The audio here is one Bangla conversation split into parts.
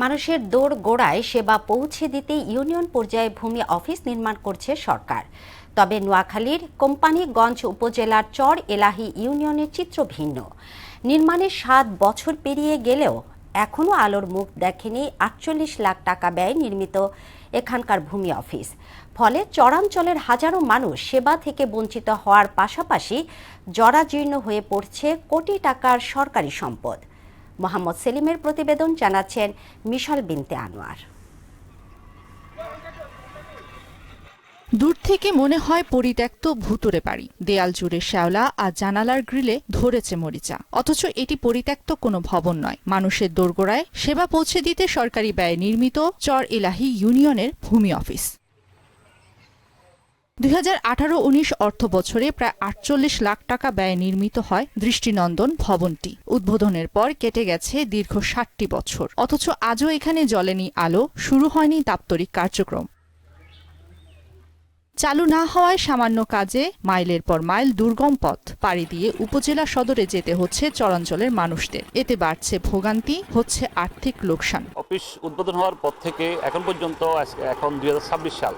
মানুষের দৌড় গোড়ায় সেবা পৌঁছে দিতে ইউনিয়ন পর্যায়ে ভূমি অফিস নির্মাণ করছে সরকার। তবে নোয়াখালীর কোম্পানীগঞ্জ উপজেলার চর এলাহি ইউনিয়নের চিত্র ভিন্ন। নির্মাণের 7 বছর পেরিয়ে গেলেও এখনও আলোর মুখ দেখেনি 48 লাখ টাকা ব্যয়ে নির্মিত এখানকার ভূমি অফিস। ফলে চরাঞ্চলের হাজারো মানুষ সেবা থেকে বঞ্চিত হওয়ার পাশাপাশি জরাজীর্ণ হয়ে পড়ছে কোটি টাকার সরকারি সম্পদ। মোহাম্মদ সেলিমের প্রতিবেদন, জানাচ্ছেন মিশাল বিনতে আনোয়ার। দূর থেকে মনে হয় পরিত্যক্ত ভুতুড়ে বাড়ি, দেয়াল জুড়ে শ্যাওলা আর জানালার গ্রিলে ধরেছে মরিচা। অথচ এটি পরিত্যক্ত কোনো ভবন নয়, মানুষের দোরগোড়ায় সেবা পৌঁছে দিতে সরকারি ব্যয়ে নির্মিত চর এলাহি ইউনিয়নের ভূমি অফিস। 2018-19 অর্থ বছরে প্রায় 48 লাখ টাকা ব্যয়ে নির্মিত হয় দৃষ্টিনন্দন ভবনটি। উদ্বোধনের পর কেটে গেছে দীর্ঘ 60টি বছর, অথচ আজও এখানে জ্বলেনি আলো, শুরু হয়নি দাপ্তরিক কার্যক্রম। চালু না হওয়ায় সামান্য কাজে মাইলের পর মাইল দুর্গম পথ পাড়ি দিয়ে উপজেলা সদরে যেতে হচ্ছে চরাঞ্চলের মানুষদের। এতে বাড়ছে ভোগান্তি, হচ্ছে আর্থিক লোকসান। অফিস উদ্বোধন হওয়ার পর থেকে এখন পর্যন্ত, এখন 2026 সাল,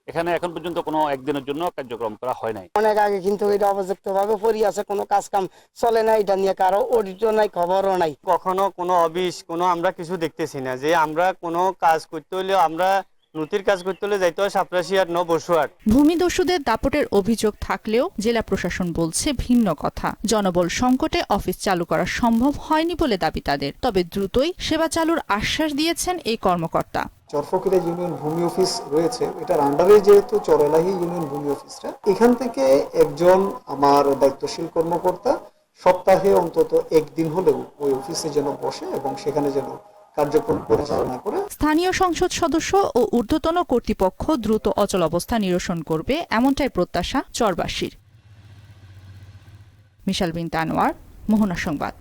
এখানে এখন পর্যন্ত কোনো একদিনের জন্য কার্যক্রম করা হয় নাই। অনেক আগে কিন্তু এটা অবযুক্ত ভাবে পড়ে আছে, কোনো কাজ কাম চলে না, এটা নিয়ে কারো অডিটও নাই, খবরও নাই। কখনো কোনো অফিস কোনো আমরা কিছু দেখতেছি না যে আমরা কোনো কাজ করতে হলে, আমরা নথির কাজ করতে হলে যাইতে হয় সাপ্রাসিয়ার বসুয়াট। ভূমিদস্যুদের দাপটের অভিযোগ থাকলেও জেলা প্রশাসন বলছে ভিন্ন কথা। জনবল সংকটে অফিস চালু করা সম্ভব হয়নি বলে দাবি তাদের। তবে দ্রুতই সেবা চালুর আশ্বাস দিয়েছেন এই কর্মকর্তা। চরফকিরা ইউনিয়ন ভূমি অফিস রয়েছে, এটার আন্ডারে যেহেতু চর এলাহি ইউনিয়ন ভূমি অফিসটা, এখান থেকে একজন আমার দায়িত্বশীল কর্মকর্তা সপ্তাহে অন্তত একদিন হলেও ওই অফিসে যেন বসে এবং সেখানে যেন কার্যক্রম পরিচালনা করে। স্থানীয় সংসদ সদস্য ও ঊর্ধ্বতন কর্তৃপক্ষ দ্রুত অচল অবস্থা নিরসন করবে, এমনটাই প্রত্যাশা চরবাসীর। মিশাল বিনতে আনোয়ার, মোহনা সংবাদ।